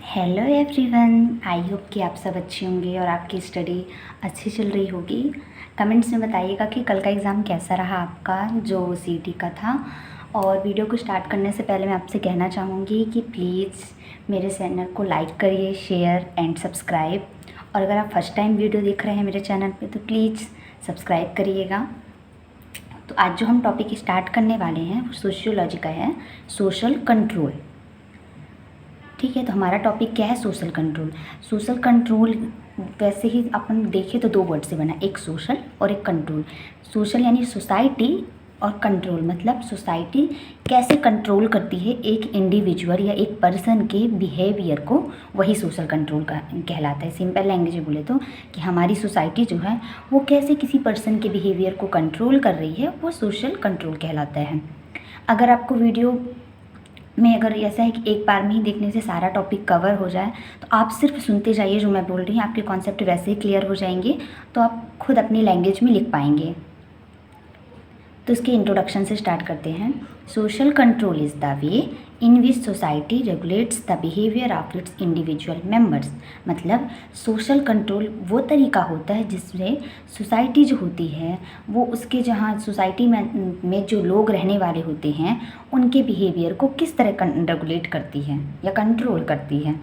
Hello everyone, I hope कि आप सब अच्छे होंगे और आपकी स्टडी अच्छी चल रही होगी। कमेंट्स में बताइएगा कि कल का एग्ज़ाम कैसा रहा आपका, जो सीटी का था। और वीडियो को स्टार्ट करने से पहले मैं आपसे कहना चाहूँगी कि प्लीज़ मेरे चैनल को लाइक करिए, शेयर एंड सब्सक्राइब। और अगर आप फर्स्ट टाइम वीडियो देख रहे हैं मेरे चैनल पे तो प्लीज़ सब्सक्राइब करिएगा। तो आज जो हम टॉपिक स्टार्ट करने वाले हैं वो सोशियोलॉजी का है, सोशल कंट्रोल। ठीक है, तो हमारा टॉपिक क्या है? Social control. सोशल कंट्रोल वैसे ही अपन देखें तो दो वर्ड से बना, एक सोशल और एक कंट्रोल। सोशल यानी सोसाइटी और कंट्रोल मतलब सोसाइटी कैसे कंट्रोल करती है एक इंडिविजुअल या एक पर्सन के बिहेवियर को, वही सोशल कंट्रोल का कहलाता है। सिंपल लैंग्वेज में बोले तो कि हमारी सोसाइटी जो है वो कैसे किसी पर्सन के बिहेवियर को कंट्रोल कर रही है, वो सोशल कंट्रोल कहलाता है। अगर आपको वीडियो में अगर ऐसा है कि एक बार में ही देखने से सारा टॉपिक कवर हो जाए तो आप सिर्फ सुनते जाइए जो मैं बोल रही हूँ, आपके कॉन्सेप्ट वैसे ही क्लियर हो जाएंगे, तो आप खुद अपनी लैंग्वेज में लिख पाएंगे। तो इसके इंट्रोडक्शन से स्टार्ट करते हैं। Social control is the way in which society regulates the behaviour of its individual members. मतलब सोशल कंट्रोल वो तरीका होता है जिसमें सोसाइटी जो होती है वो उसके जहाँ सोसाइटी में जो लोग रहने वाले होते हैं उनके बिहेवियर को किस तरह रेगुलेट करती है या कंट्रोल करती है।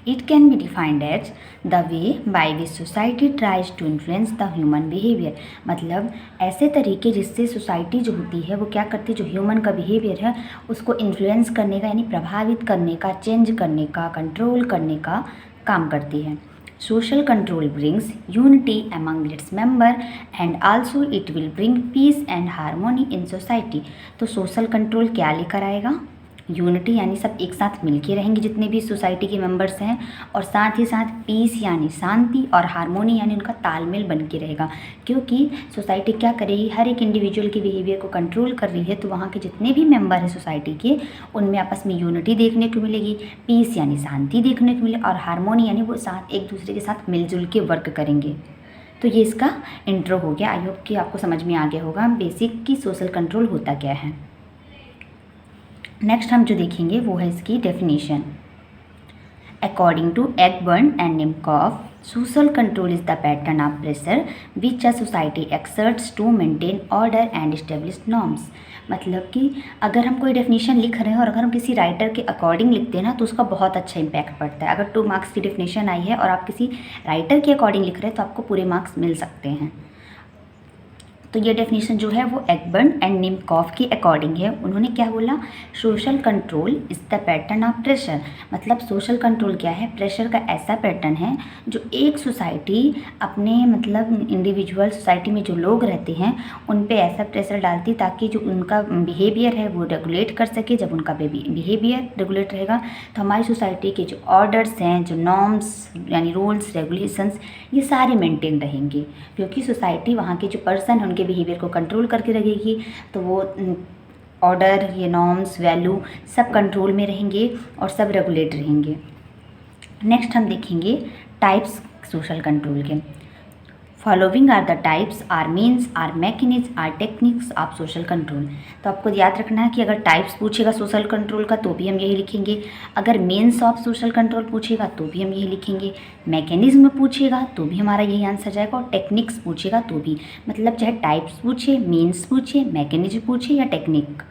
It can be defined as the way by which society tries to influence the human behavior। मतलब ऐसे तरीके जिससे सोसाइटी जो होती है वो क्या करती है, जो ह्यूमन का बिहेवियर है उसको इन्फ्लुएंस करने का यानी प्रभावित करने का, चेंज करने का, कंट्रोल करने का काम करती है। Social control brings unity among its member and also it will bring peace and harmony in society। तो सोशल कंट्रोल क्या लेकर आएगा? यूनिटी यानी सब एक साथ मिलके रहेंगे जितने भी सोसाइटी के मेंबर्स हैं, और साथ ही साथ पीस यानी शांति, और हारमोनी यानी उनका तालमेल बन के रहेगा। क्योंकि सोसाइटी क्या करेगी, हर एक इंडिविजुअल के बिहेवियर को कंट्रोल कर रही है, तो वहाँ के जितने भी मेंबर हैं सोसाइटी के उनमें आपस में यूनिटी देखने को मिलेगी, पीस यानी शांति देखने को मिले, और हारमोनी यानी वो साथ एक दूसरे के साथ मिलजुल के वर्क करेंगे। तो ये इसका इंट्रो हो गया। आई होप कि आपको समझ में आ गया होगा बेसिक कि सोशल कंट्रोल होता क्या है। नेक्स्ट हम जो देखेंगे वो है इसकी definition. According to Ogburn and Nimkoff, social control is the pattern of pressure which a society exerts to maintain order and establish norms. मतलब कि अगर हम कोई डेफिनेशन लिख रहे हैं और अगर हम किसी राइटर के अकॉर्डिंग लिखते हैं ना तो उसका बहुत अच्छा इंपैक्ट पड़ता है। अगर 2 मार्क्स की डेफिनेशन आई है और आप किसी राइटर के अकॉर्डिंग लिख रहे हैं तो आपको पूरे मार्क्स मिल सकते हैं। तो ये डेफिनेशन जो है वो एगबर्न एंड निमकॉफ के अकॉर्डिंग है। उन्होंने क्या बोला? Social control is the pattern of pressure. मतलब सोशल कंट्रोल क्या है? प्रेशर का ऐसा पैटर्न है जो एक सोसाइटी अपने मतलब इंडिविजुअल सोसाइटी में जो लोग रहते हैं उन पे ऐसा प्रेशर डालती ताकि जो उनका बिहेवियर है वो रेगुलेट कर सके। जब उनका बिहेवियर रेगुलेट रहेगा तो हमारी सोसाइटी के जो ऑर्डर्स हैं, जो नॉर्म्स यानी रूल्स रेगुलेशंस, ये सारे मेंटेन रहेंगे। क्योंकि सोसाइटी वहाँ के जो पर्सन हैं उनके बिहेवियर को कंट्रोल करके रखेगी, तो वो ऑर्डर, ये नॉर्म्स, वैल्यू सब कंट्रोल में रहेंगे और सब रेगुलेट रहेंगे। नेक्स्ट हम देखेंगे टाइप्स सोशल कंट्रोल के। Following are the types or means or mechanism or techniques of social control. तो आपको याद रखना है कि अगर टाइप्स पूछेगा सोशल कंट्रोल का तो भी हम यही लिखेंगे, अगर मीन्स ऑफ सोशल कंट्रोल पूछेगा तो भी हम यही लिखेंगे, मैकेनिज्म पूछेगा तो भी हमारा यही आंसर जाएगा, और टेक्निक्स पूछेगा तो भी। मतलब चाहे टाइप्स पूछे, मीन्स पूछे, मैकेनिज्म पूछे या टेक्निक,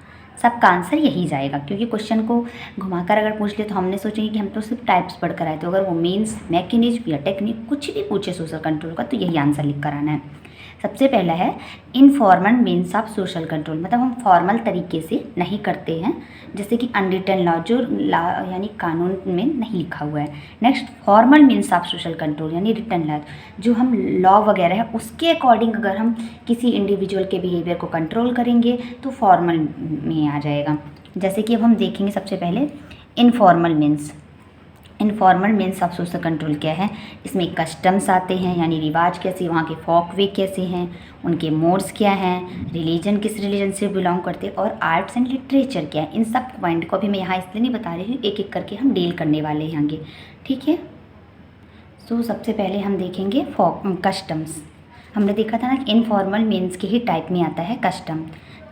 सबका आंसर यही जाएगा। क्योंकि क्वेश्चन को घुमाकर अगर पूछ ले तो हमने सोचेंगे कि हम तो सिर्फ टाइप्स पढ़कर आए, तो अगर वो मीन्स, मैकेनिज्म या टेक्निक कुछ भी पूछे सोशल कंट्रोल का तो यही आंसर लिख कर आना है। सबसे पहला है informal means of social control. मतलब हम फॉर्मल तरीके से नहीं करते हैं, जैसे कि अनरिटन लॉ, जो लॉ यानी कानून में नहीं लिखा हुआ है। Next formal means of social control यानी रिटन लॉ, जो हम लॉ वगैरह है उसके अकॉर्डिंग अगर हम किसी इंडिविजुअल के बिहेवियर को कंट्रोल करेंगे तो फॉर्मल में आ जाएगा। जैसे कि अब हम देखेंगे सबसे पहले informal means. Informal means of social control क्या है? इसमें कस्टम्स आते हैं यानी रिवाज कैसे, वहाँ के फॉक वे कैसे हैं, उनके मोड्स क्या हैं, रिलीजन किस रिलीजन से बिलोंग करते हैं, और आर्ट्स एंड लिटरेचर क्या है। इन सब पॉइंट को भी मैं यहाँ इसलिए नहीं बता रही हूँ, एक एक करके हम डील करने वाले हैं आगे। ठीक है, तो सबसे पहले हम देखेंगे फॉक कस्टम्स। हमने देखा था ना कि इनफॉर्मल मीन्स के ही टाइप में आता है custom.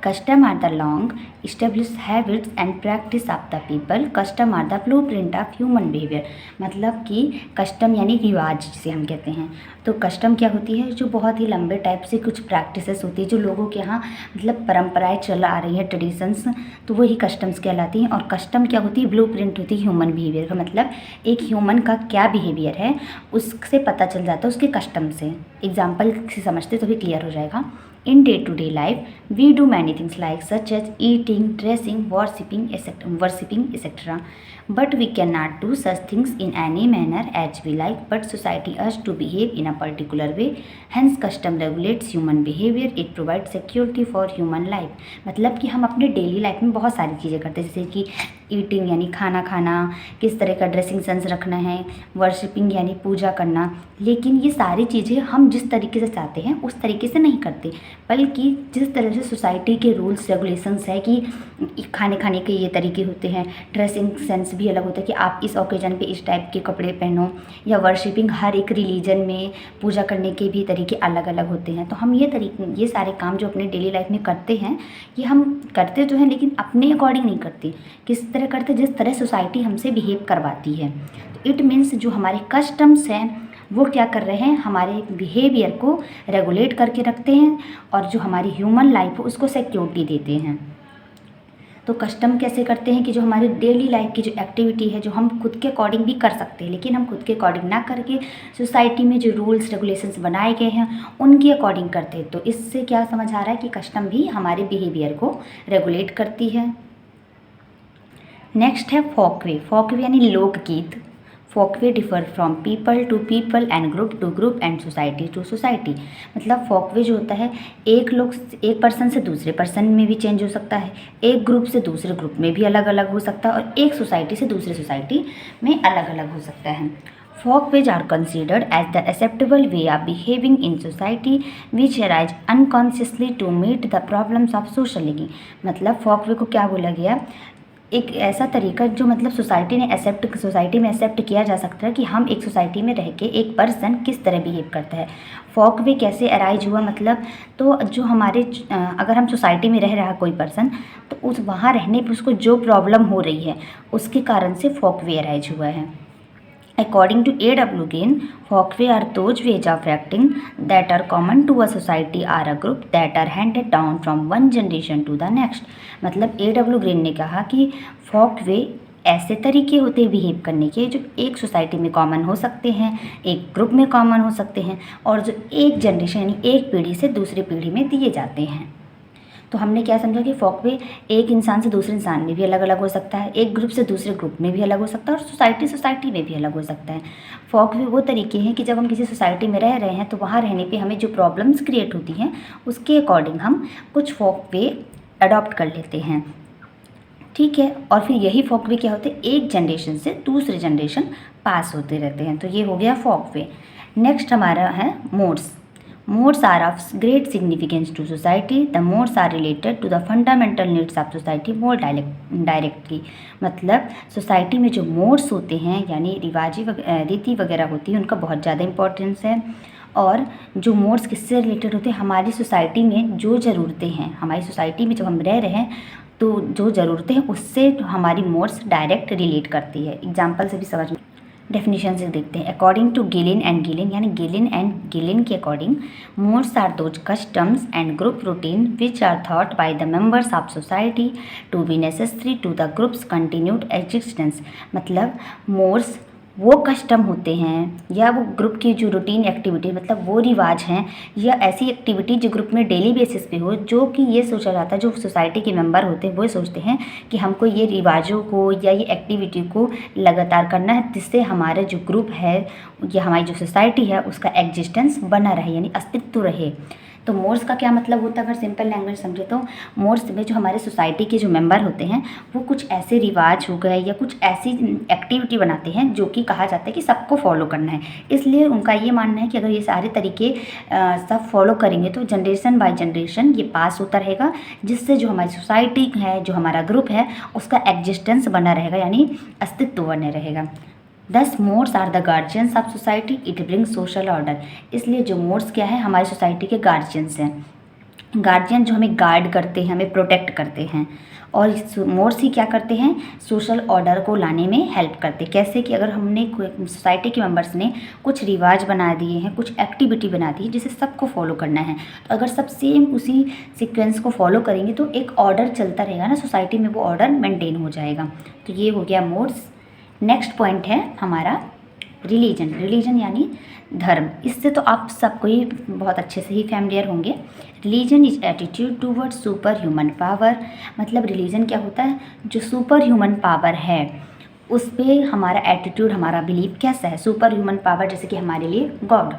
Custom are the long established habits and practice of the people, custom are the blueprint of human behaviour. मतलब कि कस्टम यानी रिवाज जिसे हम कहते हैं। तो कस्टम क्या होती है, जो बहुत ही लंबे टाइप से कुछ प्रैक्टिसेस होती है जो लोगों के यहाँ मतलब परंपराएं चल आ रही हैं, ट्रेडिशंस, तो वही कस्टम्स कहलाती हैं। और कस्टम क्या होती है, ब्लूप्रिंट होती है ह्यूमन बिहेवियर का। मतलब एक ह्यूमन का क्या बिहेवियर है उससे पता चल जाता है उसके कस्टम से। एग्जाम्पल से समझते तो भी क्लियर हो जाएगा। In day-to-day life, we do many things like such as eating, dressing, worshipping, etc. But we cannot do such things in any manner as we like. But society urges to behave in a particular way. Hence, custom regulates human behavior. It provides security for human life. मतलब कि हम अपने daily life में बहुत सारी चीज़ें करते हैं, जैसे कि ईटिंग यानी खाना खाना, किस तरह का ड्रेसिंग सेंस रखना है, वर्शिपिंग यानी पूजा करना। लेकिन ये सारी चीज़ें हम जिस तरीके से चाहते हैं उस तरीके से नहीं करते, बल्कि जिस तरह से सोसाइटी के रूल्स रेगुलेशंस है कि खाने के ये तरीके होते हैं, ड्रेसिंग सेंस भी अलग होता है कि आप इस ओकेजन पे इस टाइप के कपड़े पहनो, या वर्शिपिंग हर एक रिलीजन में पूजा करने के भी तरीके अलग अलग होते हैं। तो हम ये सारे काम जो अपने डेली लाइफ में करते हैं, ये हम करते तो हैं लेकिन अपने अकॉर्डिंग नहीं करते। किस तरह करते, जिस तरह सोसाइटी हमसे बिहेव करवाती है। तो इट मीन्स जो हमारे कस्टम्स हैं वो क्या कर रहे हैं, हमारे बिहेवियर को रेगुलेट करके रखते हैं और जो हमारी ह्यूमन लाइफ है उसको सिक्योरिटी देते हैं। तो कस्टम कैसे करते हैं कि जो हमारी डेली लाइफ की जो एक्टिविटी है, जो हम खुद के अकॉर्डिंग भी कर सकते हैं, लेकिन हम खुद के अकॉर्डिंग ना करके सोसाइटी में जो रूल्स रेगुलेशंस बनाए गए हैं उनके अकॉर्डिंग करते हैं। तो इससे क्या समझ आ रहा है कि कस्टम भी हमारे बिहेवियर को रेगुलेट करती है। नेक्स्ट है फोकवे। फोकवे यानी लोकगीत। Folkway differ from people to people and group to group and society to society. मतलब फोकवे जो होता है एक पर्सन से दूसरे पर्सन में भी चेंज हो सकता है, एक ग्रुप से दूसरे ग्रुप में भी अलग अलग हो सकता है, और एक सोसाइटी से दूसरे सोसाइटी में अलग अलग हो सकता है। Folkways are considered as the acceptable way of behaving in society which arise unconsciously to meet the problems of social living। मतलब फोकवे को क्या बोला गया, एक ऐसा तरीका जो मतलब सोसाइटी में एक्सेप्ट किया जा सकता है कि हम एक सोसाइटी में रह के एक पर्सन किस तरह बिहेव करता है। फोकवे कैसे अराइज हुआ, मतलब तो जो हमारे अगर हम सोसाइटी में रह रहा है कोई पर्सन, तो उस वहाँ रहने पर उसको जो प्रॉब्लम हो रही है उसके कारण से फोकवे अराइज हुआ है। According to A.W. Gain, folkways are those ways of acting that are common to a society or a group that are handed down from one generation to the next। मतलब A.W. Gain ने कहा कि folkway ऐसे तरीके होते हैं behave करने के जो एक सोसाइटी में कॉमन हो सकते हैं, एक ग्रुप में कॉमन हो सकते हैं, और जो एक जनरेशन यानी एक पीढ़ी से दूसरी पीढ़ी में दिए जाते हैं। तो हमने क्या समझा कि फोकवे एक इंसान से दूसरे इंसान में भी अलग अलग हो सकता है, एक ग्रुप से दूसरे ग्रुप में भी अलग हो सकता है, और सोसाइटी में भी अलग हो सकता है। फोकवे वो तरीके हैं कि जब हम किसी सोसाइटी में रह रहे हैं तो वहाँ रहने पे हमें जो प्रॉब्लम्स क्रिएट होती हैं उसके अकॉर्डिंग हम कुछ फोकवे अडॉप्ट कर लेते हैं, ठीक है। और फिर यही फोकवे क्या होते हैं, एक जनरेशन से दूसरे जनरेशन पास होते रहते हैं। तो ये हो गया फोकवे। नेक्स्ट हमारा है modes. Modes are of great significance to society. The modes are related to the fundamental needs of society more directly। मतलब सोसाइटी में जो मोड्स होते हैं यानी रीति वगैरह होती है उनका बहुत ज़्यादा इंपॉर्टेंस है। और जो मोड्स किससे रिलेटेड होते हैं, हमारी सोसाइटी में जो ज़रूरतें हैं, हमारी सोसाइटी में जब हम रह रहे हैं तो जो ज़रूरतें हैं उससे हमारी मोड्स डायरेक्ट रिलेट करती है। एग्जाम्पल से भी समझ में, डेफिनेशन से देखते हैं। According to Gillin and Gillin यानी गिलिन के according, mores are those customs and group routine which are thought by the members of society to be necessary to the groups continued existence. मतलब mores वो custom होते हैं या वो group की जो रूटीन एक्टिविटी, मतलब वो रिवाज हैं या ऐसी एक्टिविटी जो ग्रुप में डेली बेसिस पे हो, जो कि ये सोचा जाता है, जो सोसाइटी के मेंबर होते हैं वो सोचते हैं कि हमको ये रिवाजों को या ये एक्टिविटी को लगातार करना है, जिससे हमारा जो ग्रुप है या हमारी जो सोसाइटी है उसका एग्जिस्टेंस बना रहे यानी अस्तित्व रहे। तो मोड्स का क्या मतलब होता है, अगर सिंपल लैंग्वेज समझे तो मोड्स में जो हमारे सोसाइटी के जो मेंबर होते हैं वो कुछ ऐसे रिवाज हो गए या कुछ ऐसी एक्टिविटी बनाते हैं जो कि कहा जाता है कि सबको फॉलो करना है। इसलिए उनका ये मानना है कि अगर ये सारे तरीके सब फॉलो करेंगे तो जनरेशन बाय जनरेशन ये पास होता रहेगा, जिससे जो हमारी सोसाइटी है, जो हमारा ग्रुप है, उसका एग्जिस्टेंस बना रहेगा यानी अस्तित्व बने रहेगा। Thus mores are the guardians of society, it brings social order. इसलिए जो मोड्स क्या है, हमारी सोसाइटी के गार्जियंस हैं। गार्जियन जो हमें गार्ड करते हैं, हमें प्रोटेक्ट करते हैं। और मोड्स ही क्या करते हैं, सोशल ऑर्डर को लाने में हेल्प करते हैं। कैसे कि अगर हमने सोसाइटी के मेंबर्स ने कुछ रिवाज बना दिए हैं, कुछ एक्टिविटी बना दी है जिसे सबको फॉलो करना है, तो अगर सब सेम उसी सीक्वेंस को फॉलो करेंगे तो एक ऑर्डर चलता रहेगा ना सोसाइटी में, वो ऑर्डर मेंटेन हो जाएगा। तो ये हो गया मोड्स। नेक्स्ट पॉइंट है हमारा रिलीजन। रिलीजन यानी धर्म। इससे तो आप सबको ही बहुत अच्छे से ही फैमिलियर होंगे। Religion is attitude toward super human power. मतलब रिलीजन क्या होता है, जो सुपर ह्यूमन पावर है उस पर हमारा एटीट्यूड, हमारा बिलीव कैसा है। सुपर ह्यूमन पावर जैसे कि हमारे लिए God.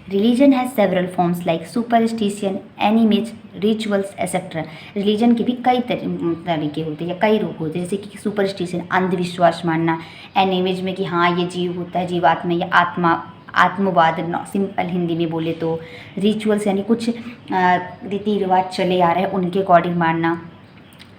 Religion has several forms like superstition, animes, rituals etcetera. Religion के भी कई तरीके होते हैं या कई रूप होते हैं, जैसे कि सुपरस्टिशन अंधविश्वास मानना, एनिमेज में कि हाँ ये जीव होता है, जीवात्मा या आत्मा, आत्मवाद सिंपल हिंदी में बोले तो। रिचुअल्स यानी कुछ रीति रिवाज चले आ रहे हैं उनके अकॉर्डिंग मानना।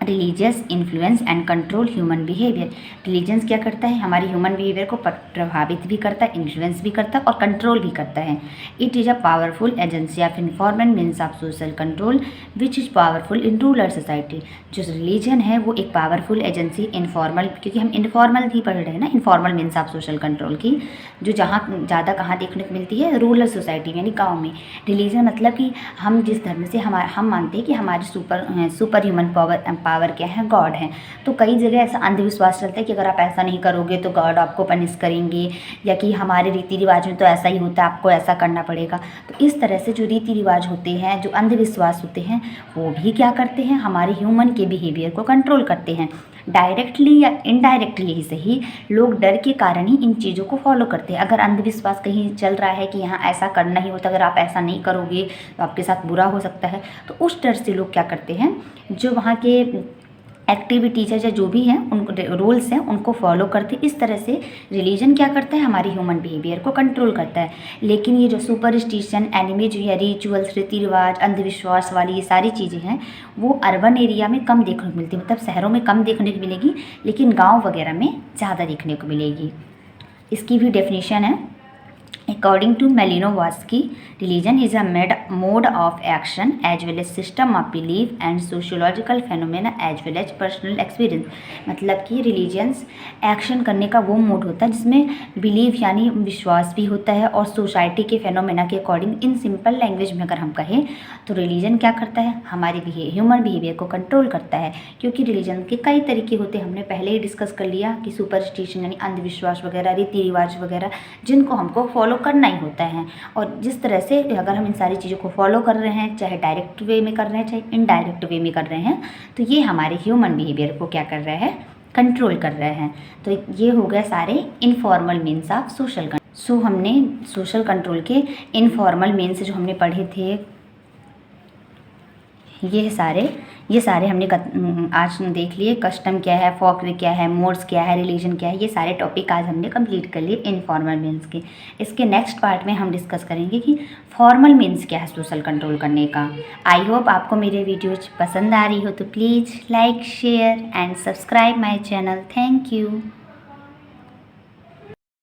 Religious influence and control human behaviour. Religions क्या करता है, हमारी ह्यूमन बिहेवियर को प्रभावित भी करता है, इन्फ्लुएंस भी करता है और कंट्रोल भी करता है। It is a powerful agency of informal means of social control which is powerful in rural society. जो रिलीजन है वो एक पावरफुल एजेंसी, इनफॉर्मल, क्योंकि हम इनफॉर्मल ही पढ़ रहे हैं ना, informal means of social control की, जो जहाँ ज़्यादा कहाँ देखने को मिलती है, रूरल सोसाइटी में यानी गाँव में। रिलीजन मतलब कि हम जिस धर्म से हम मानते हैं कि हमारी सुपर ह्यूमन पावर क्या है, गॉड है। तो कई जगह ऐसा अंधविश्वास चलता है कि अगर आप ऐसा नहीं करोगे तो गॉड आपको पनिश करेंगे, या कि हमारे रीति रिवाज में तो ऐसा ही होता है, आपको ऐसा करना पड़ेगा। तो इस तरह से जो रीति रिवाज होते हैं, जो अंधविश्वास होते हैं, वो भी क्या करते हैं, हमारे ह्यूमन के बिहेवियर को कंट्रोल करते हैं। डायरेक्टली या इनडायरेक्टली ही सही, लोग डर के कारण ही इन चीज़ों को फॉलो करते हैं। अगर अंधविश्वास कहीं चल रहा है कि यहाँ ऐसा करना ही होता है, अगर आप ऐसा नहीं करोगे तो आपके साथ बुरा हो सकता है, तो उस डर से लोग क्या करते हैं, जो वहाँ के एक्टिविटीज है या जो भी हैं उनको रूल्स हैं उनको फॉलो करते। इस तरह से रिलीजन क्या करता है, हमारी ह्यूमन बिहेवियर को कंट्रोल करता है। लेकिन ये जो सुपरस्टिशन, एनिमेज या रिचुअल्स, रीति रिवाज, अंधविश्वास वाली ये सारी चीज़ें हैं, वो अर्बन एरिया में कम देखने को मिलती है। मतलब शहरों में कम देखने को मिलेगी, लेकिन गाँव वगैरह में ज़्यादा देखने को मिलेगी। इसकी भी डेफिनेशन है, according to Malinowski, religion is a mode of action as well as system of belief and sociological phenomena as well as personal experience। मतलब कि रिलीजियंस एक्शन करने का वो मोड होता है जिसमें बिलीफ यानी विश्वास भी होता है, और सोसाइटी के फेनोमेना के अकॉर्डिंग, इन सिंपल लैंग्वेज में अगर हम कहें तो रिलीजन क्या करता है, हमारे ह्यूमन बिहेवियर को कंट्रोल करता है। क्योंकि रिलीजन के कई तरीके होते हैं, हमने पहले ही डिस्कस कर लिया कि सुपरस्टिशन यानी अंधविश्वास वगैरह, रीति रिवाज वगैरह, जिनको हमको फॉलो करना ही होता है। और जिस तरह से अगर हम इन सारी चीज़ों को फॉलो कर रहे हैं, चाहे डायरेक्ट वे में कर रहे हैं चाहे इनडायरेक्ट वे में कर रहे हैं, तो ये हमारे ह्यूमन बिहेवियर को क्या कर रहा है, कंट्रोल कर रहे हैं। तो ये हो गया सारे informal means of social control. So हमने सोशल कंट्रोल के इनफॉर्मल मीन्स जो हमने पढ़े थे, ये सारे हमने आज देख लिए। कस्टम क्या है, फोक वे क्या है, मोड्स क्या है, रिलीजन क्या है, ये सारे टॉपिक आज हमने कंप्लीट कर लिए इनफॉर्मल मीन्स के। इसके नेक्स्ट पार्ट में हम डिस्कस करेंगे कि फॉर्मल मीन्स क्या है सोशल कंट्रोल करने का। आई होप आपको मेरे वीडियोज पसंद आ रही हो, तो please like, share and subscribe my channel. Thank you.